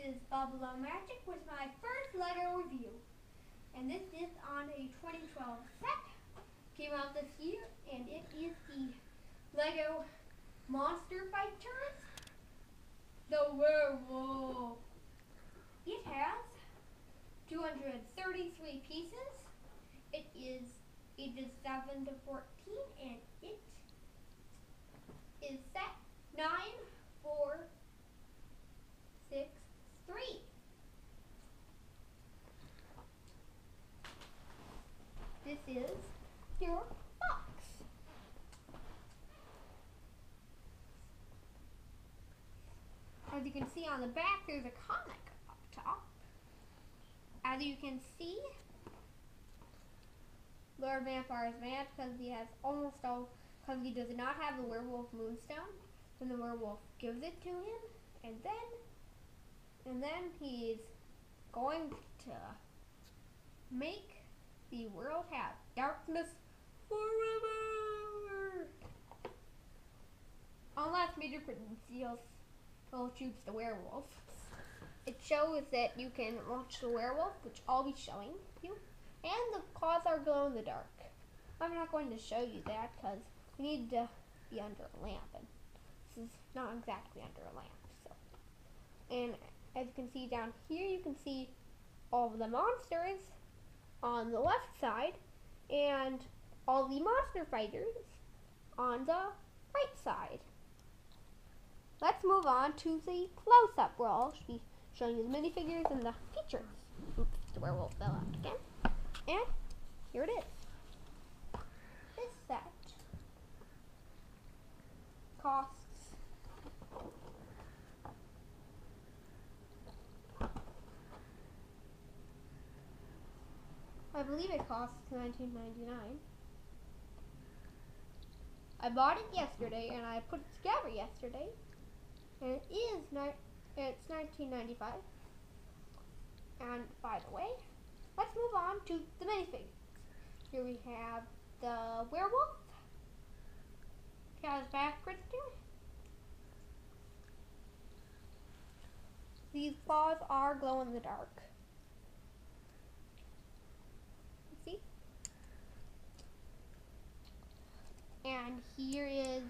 is BubbleOMagic with my first LEGO review. And this is on a 2012 set. Came out this year, and it is the LEGO Monster Fighters, the Werewolf. It has 233 pieces. It is ages 7 to 14, and it is set 9, 4, 6, 3. This is your box. As you can see on the back, there's a comic up top. As you can see, Lord Vampire is mad because he has almost all, because he does not have the werewolf moonstone. Then the werewolf gives it to him, and then he's going to make the world have darkness forever. Unless Major Prince shoots the werewolf. It shows that you can watch the werewolf, which I'll be showing you, and the claws are glow in the dark. I'm not going to show you that because we need to be under a lamp, and this is not exactly under a lamp. So, and as you can see down here, you can see all of the monsters on the left side, and all the monster fighters on the right side. Let's move on to the close-up where I'll be showing you the minifigures and the features. Oops, the werewolf fell out again. And here it is. This set costs I believe it costs $19.99. I bought it yesterday and I put it together yesterday. And it's $19.95. And by the way, let's move on to the minifigures. Here we have the werewolf. Got his back printing. These claws are glow in the dark. See? And here is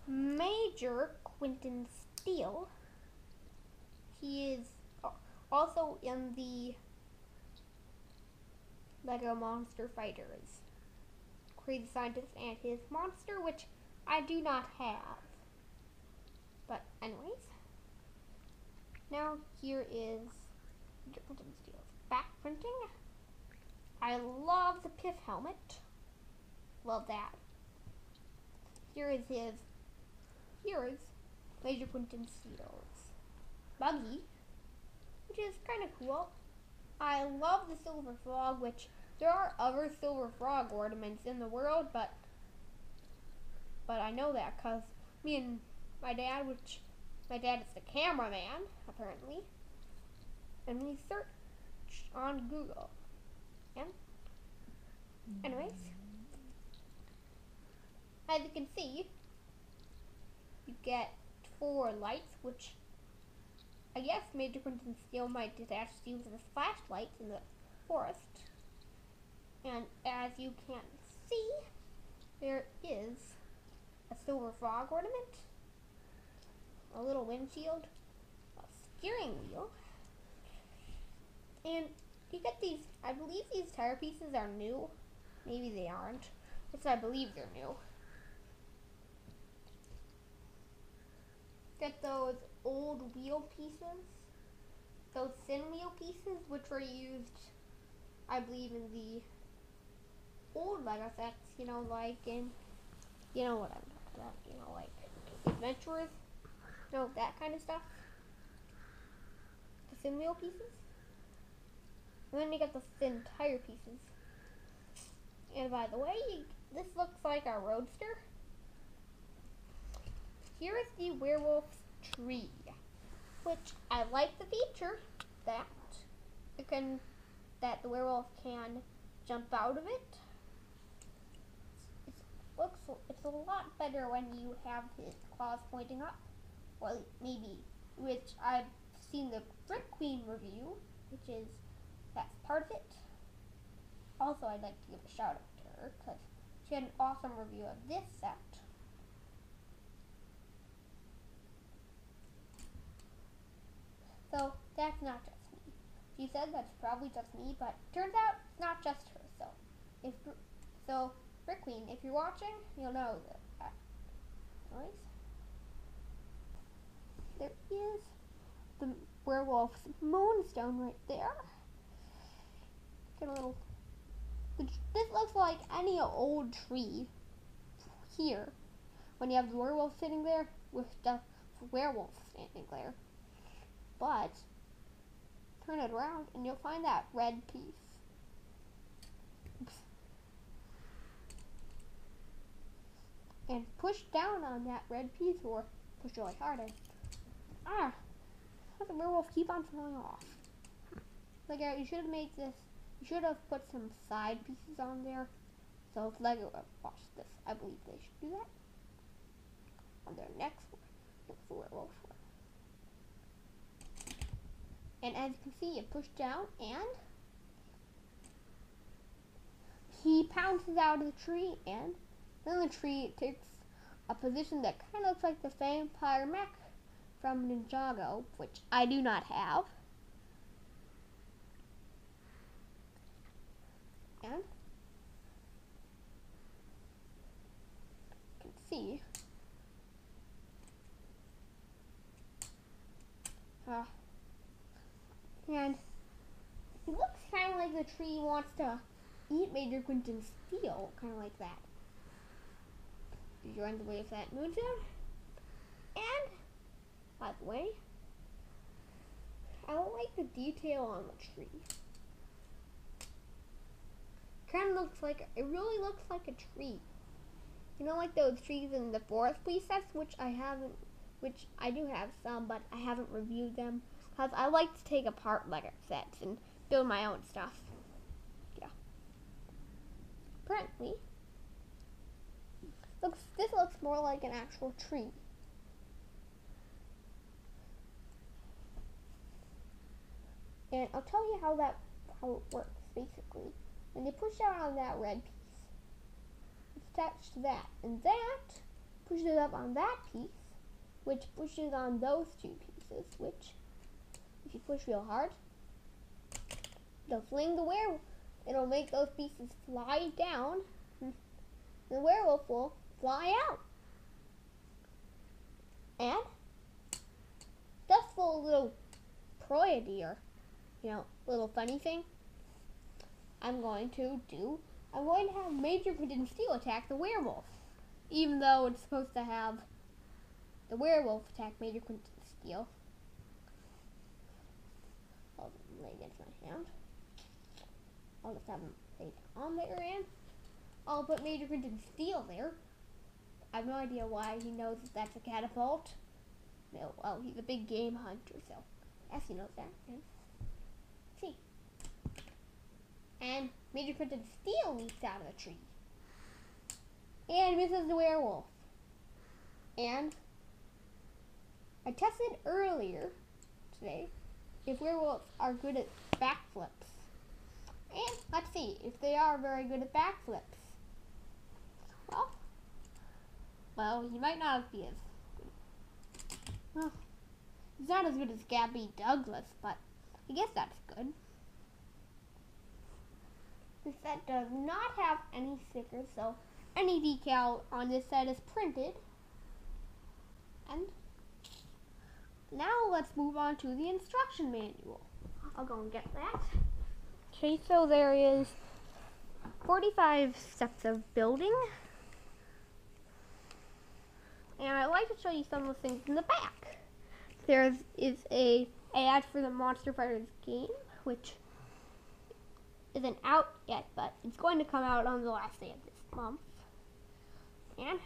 Major Quentin Steele. He is also in the LEGO Monster Fighters Crazy Scientist and his monster, which I do not have. But anyways, now here is Major Quentin Steele's back printing. I love the Piff helmet. Love that. Here is Major Quentin Steele's buggy, which is kind of cool. I love the silver frog, which there are other silver frog ornaments in the world, but I know that because me and my dad, which my dad is the cameraman apparently, and we searched on Google. And anyways, as you can see, you get 4 lights, which I guess Major Quentin Steele might attach to use as flashlights in the forest. And as you can see, there is a silver frog ornament, a little windshield, a steering wheel, and you get these, I believe these tire pieces are new. Maybe they aren't. Yes, I believe they're new. Get those old wheel pieces, those thin wheel pieces, which were used, I believe, in the old LEGO sets, you know, like in, you know what I'm talking about, you know, like Adventurers, you know, that kind of stuff. The thin wheel pieces. And then you get the thin tire pieces. And by the way, this looks like a roadster. Here is the werewolf's tree, which I like the feature that the werewolf can jump out of it. It's a lot better when you have his claws pointing up, or maybe, which I've seen the Brick Queen review, that's part of it. Also, I'd like to give a shout out to her because she had an awesome review of this set. So that's not just me. She said that's probably just me, but turns out it's not just her. So Brick Queen, if you're watching, you'll know that. Anyways, there is the werewolf's moonstone right there. Get a little. This looks like any old tree here. When you have the werewolf sitting there with the werewolf standing there. But turn it around and you'll find that red piece. Oops. And push down on that red piece or push really hard and let the werewolf keep on falling off. Like you should have made this, you should have put some side pieces on there. So if Lego watch this, I believe they should do that. On their next werewolf. And as you can see, it pushed down and he pounces out of the tree, and then the tree takes a position that kind of looks like the vampire mech from Ninjago, which I do not have. And you can see and it looks kind of like the tree wants to eat Major Quentin's steel, kind of like that. Did you run the way of that moonstone? And, by the way, I don't like the detail on the tree. Kind of looks like, it really looks like a tree. You know, like those trees in the forest presets, which I do have some, but I haven't reviewed them. Because I like to take apart Lego sets and build my own stuff. Yeah. Apparently, this looks more like an actual tree. And I'll tell you how it works, basically. When you push down on that red piece, it's attached to that. And that pushes up on that piece, which pushes on those two pieces, which if you push real hard, it'll fling the werewolf. It'll make those pieces fly down. And the werewolf will fly out. And just for a little parody or, little funny thing, I'm going to have Major Quentin Steel attack the werewolf. Even though it's supposed to have the werewolf attack Major Quentin Steel. I'll lay against my hand. I'll just have him lay on there and I'll put Major Quentin Steel there. I have no idea why he knows that that's a catapult. No, well, he's a big game hunter, so yes, he knows that. And see. And Major Quentin Steel leaps out of the tree. And misses the werewolf. And I tested earlier today if werewolves are good at backflips. And let's see if they are very good at backflips. Well, he might not be as good. Well, he's not as good as Gabby Douglas, but I guess that's good. This set does not have any stickers, so any decal on this set is printed. And now let's move on to the instruction manual. I'll go and get that. Okay, so there is 45 steps of building. And I'd like to show you some of the things in the back. There is a ad for the Monster Fighters game, which isn't out yet, but it's going to come out on the last day of this month. And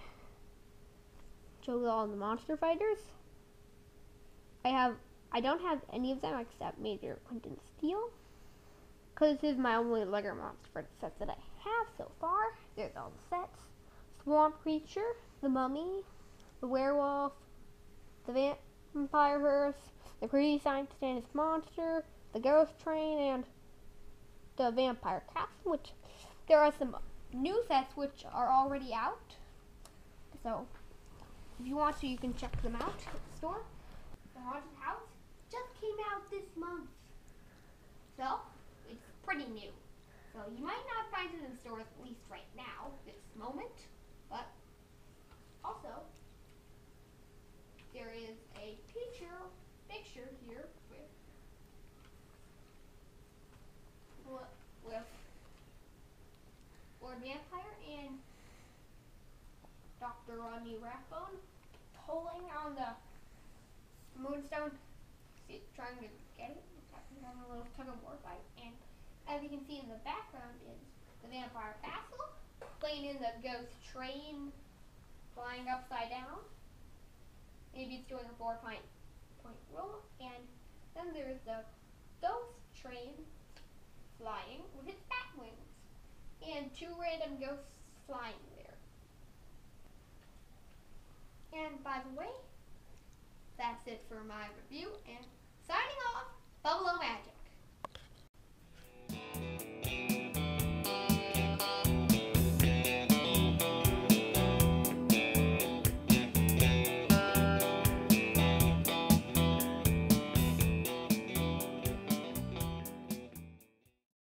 shows all the Monster Fighters. I don't have any of them except Major Quentin Steel, because this is my only Lego Monster Fighter set that I have so far. There's all the sets: Swamp Creature, the Mummy, the Werewolf, the Vampire, the Crazy Science and its Monster, the Ghost Train, and the Vampire Castle, which there are some new sets which are already out. So if you want to, you can check them out at the store. The Haunted House just came out this month. So it's pretty new. So you might not find it in stores, at least right now, this moment. But also, there is a picture here with Lord Vampire and Dr. Rodney Rathbone pulling on the moonstone, trying to get it. Having a little tug of war fight. And as you can see in the background is the Vampire Castle, playing in the Ghost Train, flying upside down. Maybe it's doing a 4-point roll. And then there's the Ghost Train flying with its bat wings. And 2 random ghosts flying there. And by the way, that's it for my review. And signing off, BubbleOMagic.